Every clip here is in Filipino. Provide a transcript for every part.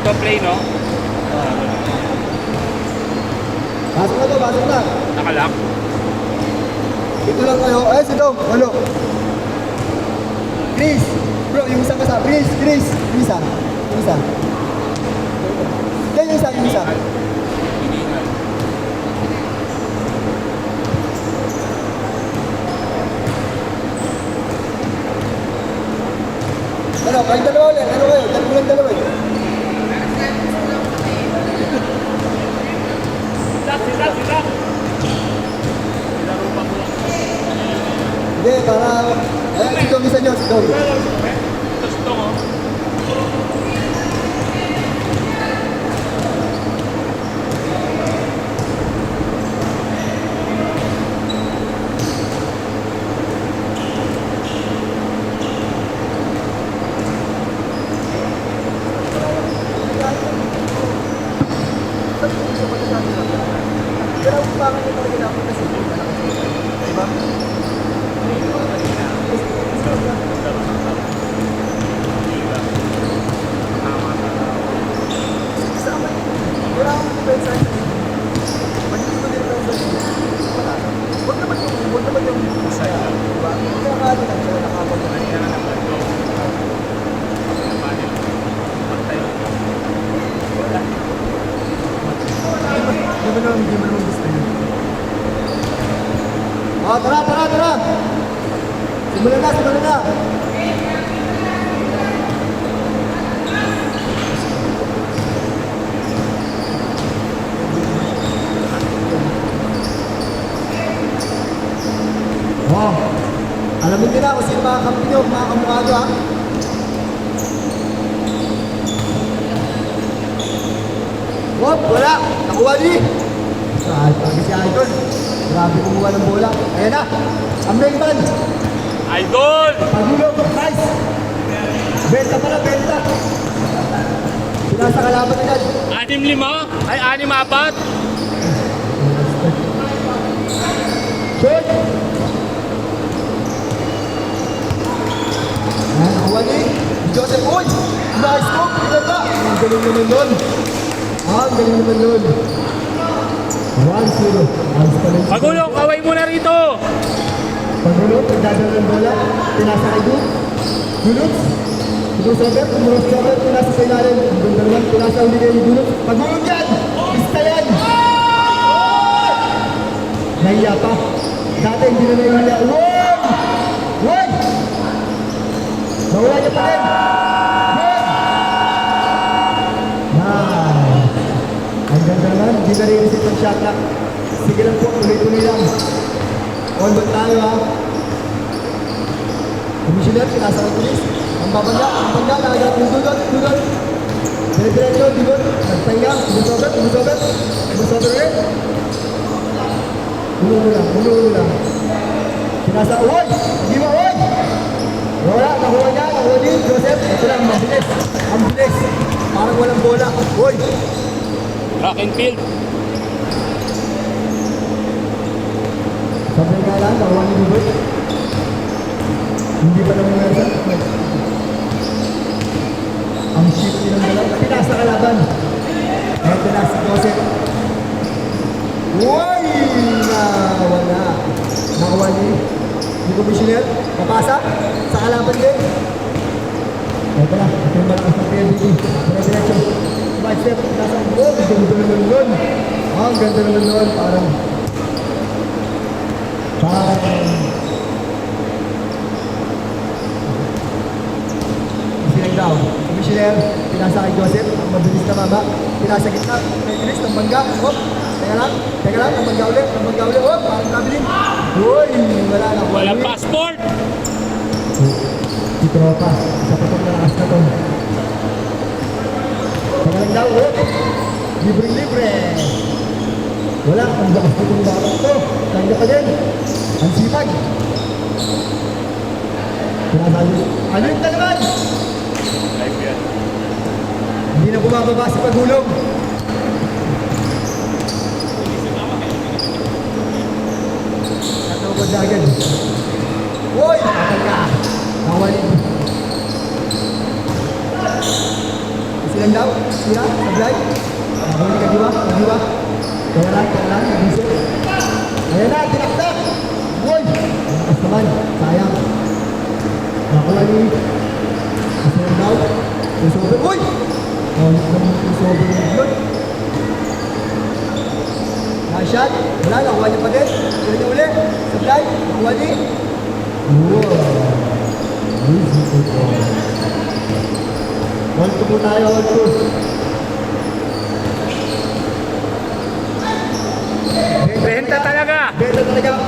to play, no? Pasok na to, pasok na. Nakalak. Ito lang kayo. Ay, si Dom. Walo. Chris. Bro, yung isa kasama. Chris. Yung isa. Yan yung isa. Ano, kahit dalawa ulit. Ano kayo? Dalawa eh. Sila. Hindi, para... Ayan, si Dom, isa nyo, si Dom. Ito si Dong, oh. Pero kung bakit ito ginagawa kasi diba? Wala akong depensa. Magiging ko din lang sa wala. Huwag naman yung masaya. Diba? Kaya nga din ang siya nakapag na niya na Hindi mo naman gusto yun. Oh, tara! Simulan na! Wow! Alamin nyo na kung sino mga kampi nyo, mga kamukha nyo ha. Wop! Wala! Nakuha din! Pagi si Idol. Grabe kumuha ng bola. Ayan na! Ang main man! Idol! Pagulong! Nice! Benta pala! Pinasa kalaban na yan. 6-5? Ay, 6-4? Shoot! Ayan, nakuha ni Joseph. Uy! Nice scoop! Pinaba! Ang galing naman nun. 1-0. Pagulong, kaway mo na rito! Pagulong, pagdadala ng bola. Pinasa kay Duk. Duluts. Duluts Robert. Pinasa sa ilalim. Ganda naman. Pinasa uli kay Duluts. Pagulong yan! Pista yan! Nahiya pa. Dati hindi na nahiya. Woy! Nawala niya pa rin. Ang ganda naman, hindi na rin isip ang shot clock. Sige lang po, tuloy-tuloy lang. On ball tayo ha. Commissioner, pinasa ng tulis. Ang babanda, nakagat yung dudot. Dire-diretso, dudot. Nagpahinga, umusobet rin. Ulo lang. Pinasa, uwoy! Hindi mo, uwoy! Wala, nakuha din, Joseph. Ito lang, ang bilis. Parang walang bola. Uwoy! Track and field. Sabi nga lang, nakuha ni Dudot. Hindi pa naman nga ang ship nilang dalaw. Pinasa kalaban. Ito na si Joseph. Uy! Nawala. Nakuha ni Commissioner. Papasa. Sa kalaban din. Ito na. Ito yung malakas ng PLDT. Dire-diretso. Right step. Nasa ang goal. Ganda naman nun. Ang ganda naman nun. Parang isilang daw. Commissioner, pinasa kay Joseph. Ang mabilis na baba. Pinasa gitna. Kay Chris, ng bangga. Hop. Teka lang. Ng bangga ulit. Hop. Parang traveling. Uy! Wala na. Walang passport! Si Tropa. Sa patong malakas na to. Teka lang daw. Hop. Libre. Wala. Ang lakas na itong bakit to. Tangga pa din. Ang sipag. Pinasali. Ano yung talaman? Live yan. Hindi na bumababa si Pagulong. Natawag na agad. Uy! Patay ka. Nawalin. Silang daw. Sila. Kailan, bisip. Ayan na, tinaktak. Uy! Malakas naman, sayang. Nakuha ni Isang daw. Crossover. Uy! Ulit naman crossover na yun. Nice shot. Wala, nakuha niya pa din. Tuloy niya uli. Supply. Nakuha niya. Wow. Easy to go. 1-2 po tayo, 1-2. Benta talaga. Benta talaga.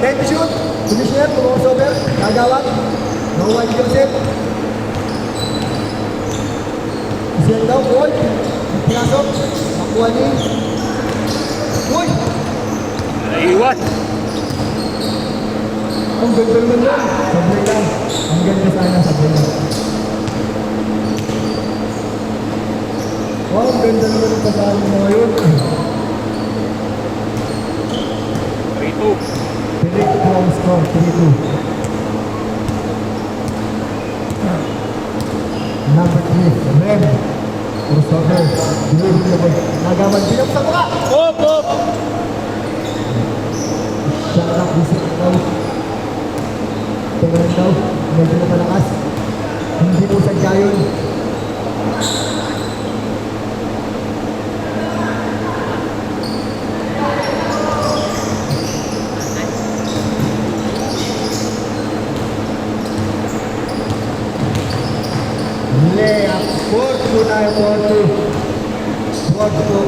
10 to shoot. Commissioner, crossover. Gagawat. Nakuha ni Joseph. Siyan daw, Paul. Pinasok. Nakuha ni. Uy! Naiwan. Ang ganda naman lang. Sablay lang. Ang ganda sana, sablay lang. Wow, ang ganda naman ang pasali mo ngayon. 3-2. Pinito po ang score, 3-2. Number 3, Rem. Crossover. Nagawan din ang sa mukha. Hop, hop. Shot up, visit daw. Tingnan daw, medyo na malakas. Hindi po sadya yun. Layup, 4-2 tayo, 4-2. 4-2.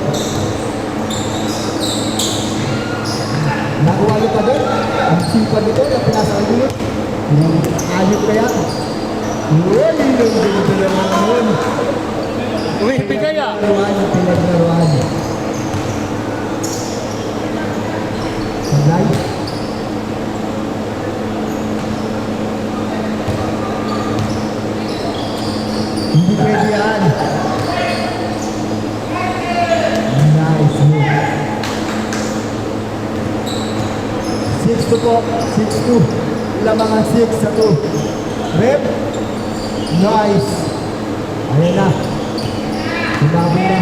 Nakuha niyo pa din. Ang sipan nito na pinasa ang gulot. Ayot kaya. Uy, yung gulot na naman. Umibigay ah. Pinaglaruan. Sablay. Hindi pwede yan. Nice move. 6-2 po. 6-2. Lamangan 6 sa 2. Rep. Nice. Ayan na. Sinabi na.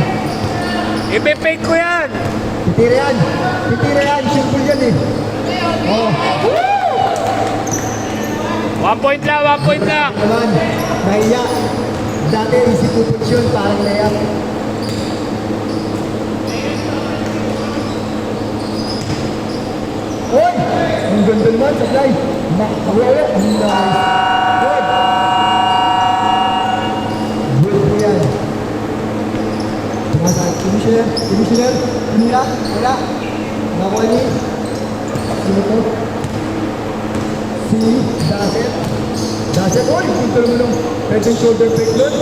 Ipe-fake ko yan. Titira yan. Titira yan. Simple yan eh. Oh. 1 point lang, 1 point lang. Naman. Nahiya. Dati easy to put yun. Parang layup. Oy! Ang ganda naman. Sablay. Nakawala. Nice. Good. Good po yan. Commissioner. Commissioner. Hinila. Wala. Nakuha ni. Sino to? Si Dasset. Dasset. Oy! Punta naman ng head and shoulder fake nun.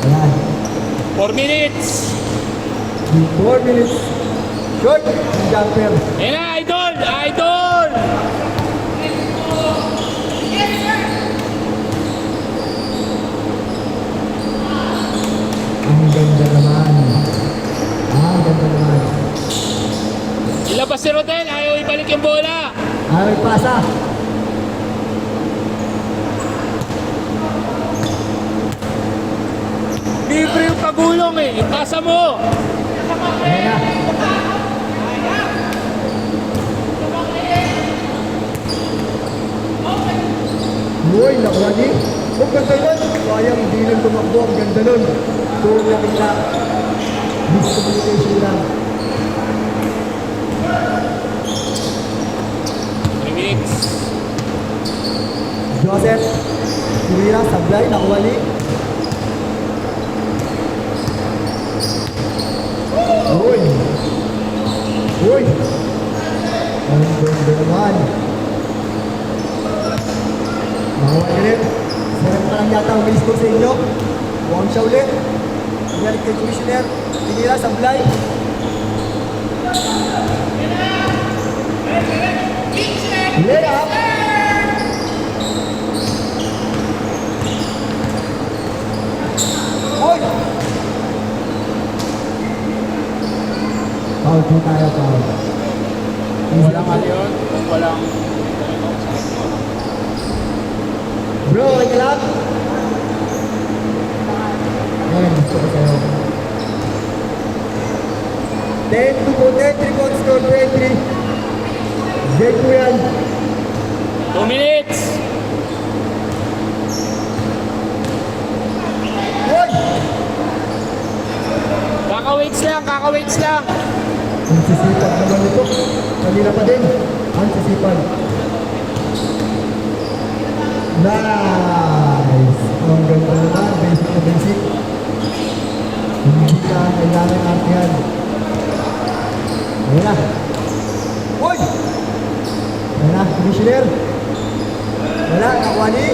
Ayan. 4 minutes. 4 minutes. Short. Ang jumper. Ayan na, idol! Idol! Ang ganda naman. Ang ganda naman. Ilabas si Rodel, ayaw ibalik yung bola. Ay, pasa. Libre yung pagulong eh. Ipasa mo. Ayan na. Uy, nakuha ni. Ang ganda nun. Sayang, hindi lang tumakbo. Ang ganda nun. Doon na kita. Miscommunication lang. 3 minutes. Joseph. Sirira, sablay, nakuha ni. Uy. Uy. Ang ganda naman. Nakuha ni rin. Sarap pa lang yata umilis ko sa inyo. Huwag siya ulit. Pinalik kay Commissioner. Sirira, sablay. Lay up. Oy! Foul po tayo, foul. Walang ano yun. Walang... Bro, okay ka lang? Ayan, gusto ko sa'yo. 10 to 10, 3 points score, 23. Jake po yan. 2 minutes. Hoy! Kaka-weights lang, kaka-weights lang. Ang sisipag naman ito. Kanina pa din. Ang sisipag. Nice! Ang ganda naman. Basic na basic. Hindi ka kailangan natin yan. Ayan na. Uy! Ayan na, commissioner. Wala, nakuha ni.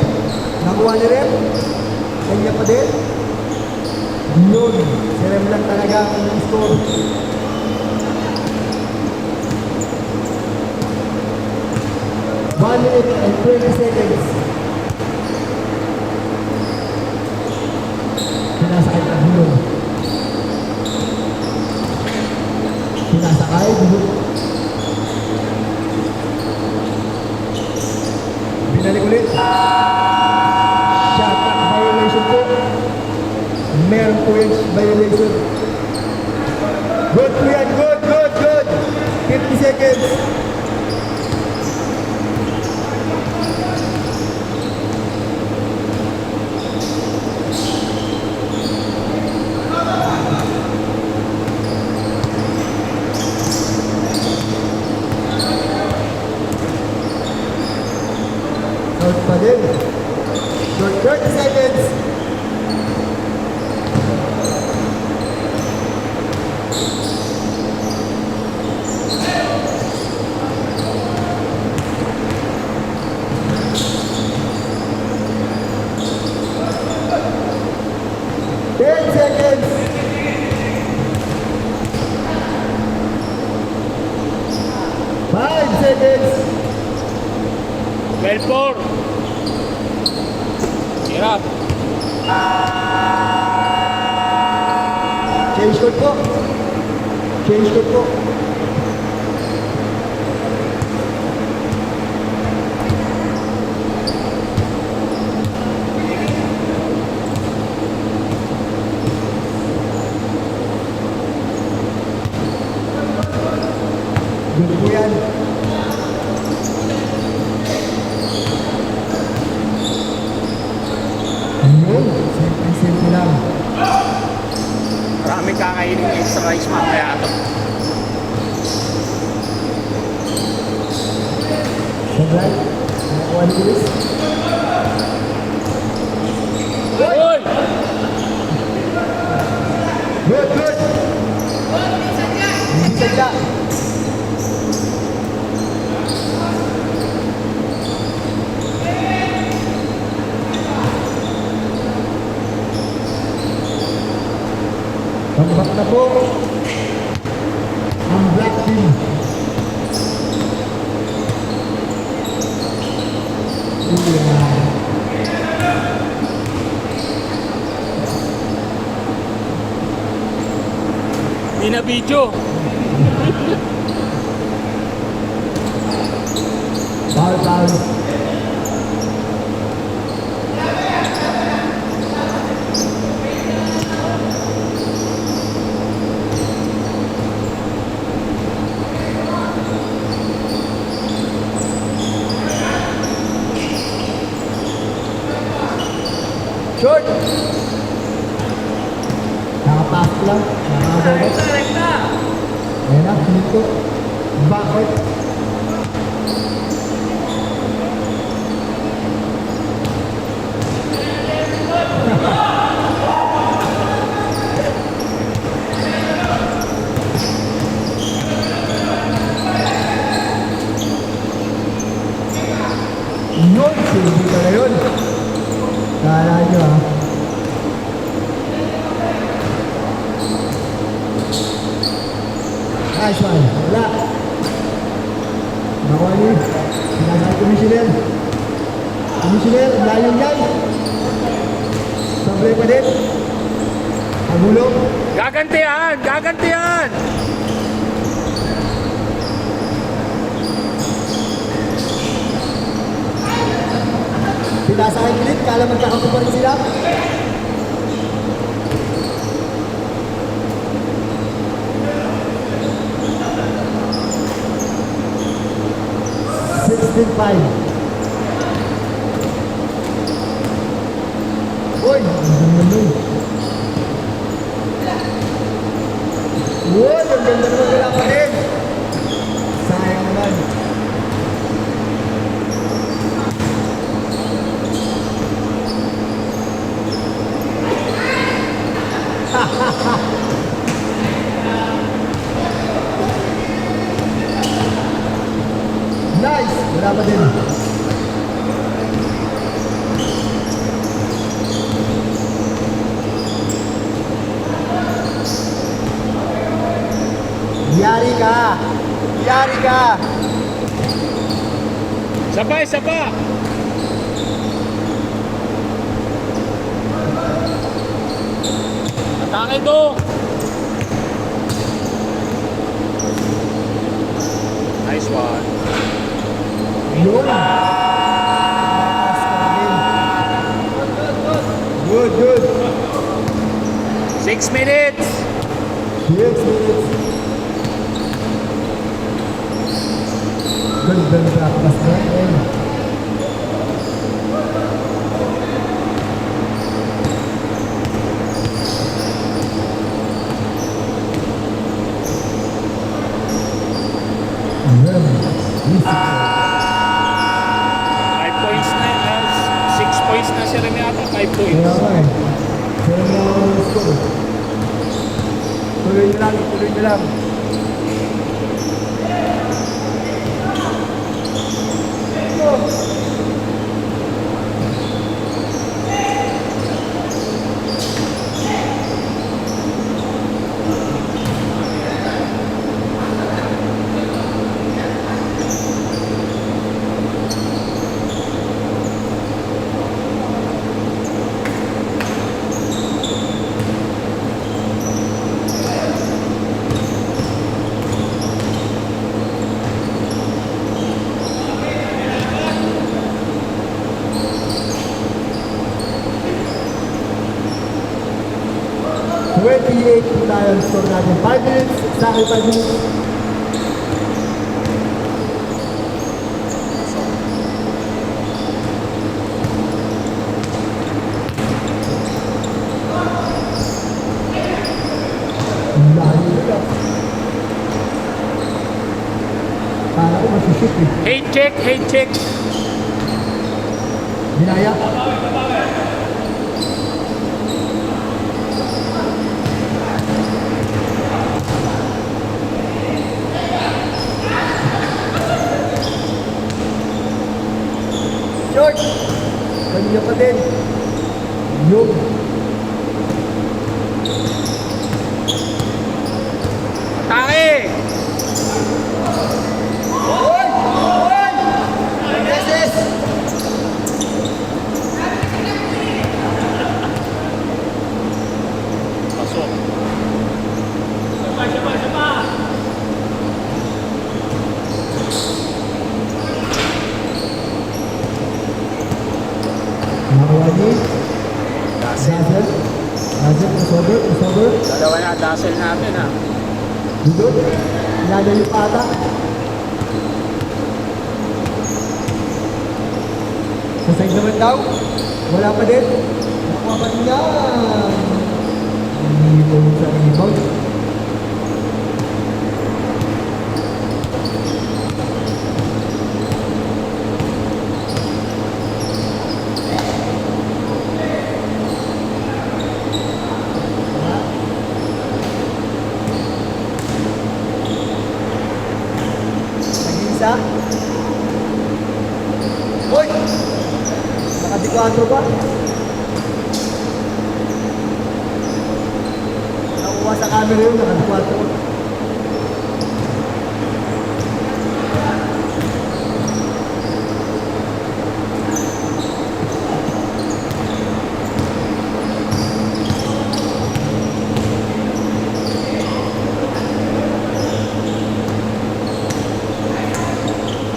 Nakuha ni rin. Kanya pa din. Yun. Si Rem lang talaga ang score. One minute and 20 seconds. Pinasakay ang hulog. Pinasakay, hulog. Binalik ulit. Shot at violation po. Meron po yung violation. Good po yan, good, good, good. 50 seconds. Short pa din. Short 30 seconds. Five seconds. 12-4. Hirap. Change code po. Change code po. Good po yan. Yun. Simple lang. Maraming kakainin ng extra rice mamaya ito. Sabay. Nakuha ni Chris. Uy! Good, good. Hindi sadya. Pambak na po ang black team. Hindi na video. Foul, foul. Short. Nakapasok lang. Nakakabogot. Ayan na, pinit ko. Bakit? Yun, silbi ka na yun. Kala nyo ha. Nice one. Wala. Nakuha niyo. Sinasal commissioner. Commissioner, layo yan. Sablay pa din. Ang hulog. Gagantihan! Gagantihan! Pinasa kay Pilit, kala magkakapo pa rin sila. 16-5. Uy, ang ganda nun. Uy, ang ganda naman wala pa rin. Sayang naman. Nice! Wala pa din. Yari ka! Yari ka! Sapa, sapa. Atake to. Nice one. Yun! Good, good. 6 minutes. 6 minutes. Ganda na practice natin. Ayan. Easy. 5 points na. 6 points na si Remy ata. 5 Kaya points. nga eh. Kaya nga ang score. Tuloy nyo lang, tuloy nyo lang. Po tayo ang score natin. 5 minutes, sa akin 5 minutes. Ang layo nila. Kala ko masushoot eh. Hate check, hate check. Binaya. Short! Kanya pa din. Yung. Atake. Oy! Oy! Beses! Pasok. Sapa. Nakawali. Dazzle. Dazzle, crossover. Dalawa na dazzle natin ha. Dito. Ilalayo pa ata. Sa side naman daw. Wala pa din. Nakuha pa din niya. Hindi po sa rebound. Nag-iisa. Uy! Naka-4 pa. Nakuha sa camera yun, naka-4.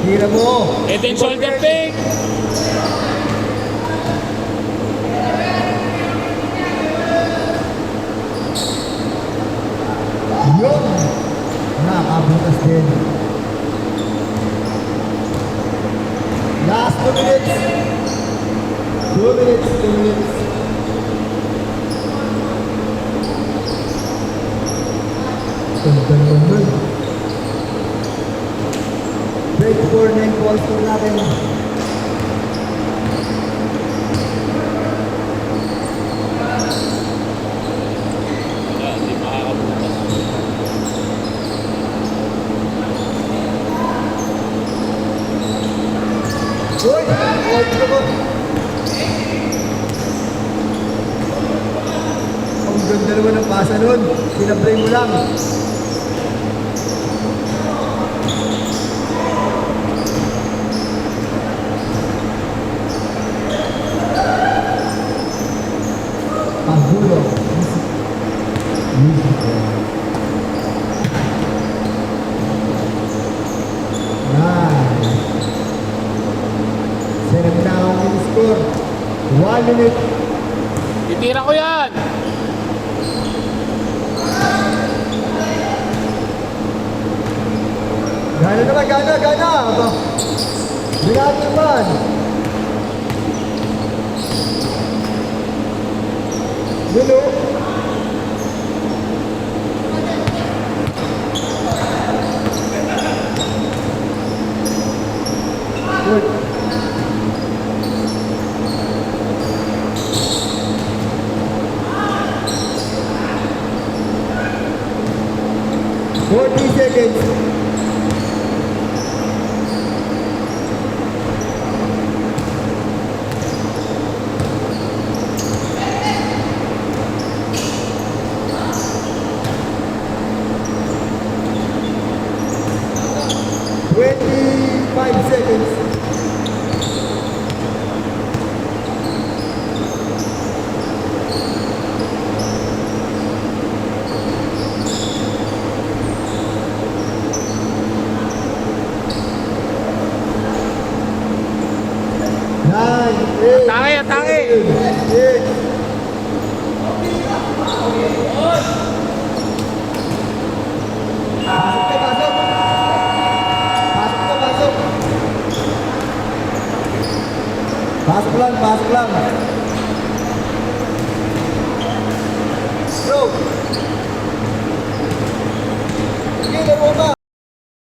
Tira mo. Head and shoulder fake. Yun! Nakabutas din. yung dalawa ng pasa nun. Sinabray mo lang. Panggulo. Nice. Sarap na ang score. 1 minute. Titira ko yan. Gana naman, gana, gana. Aba. Bilang naman. Dulo.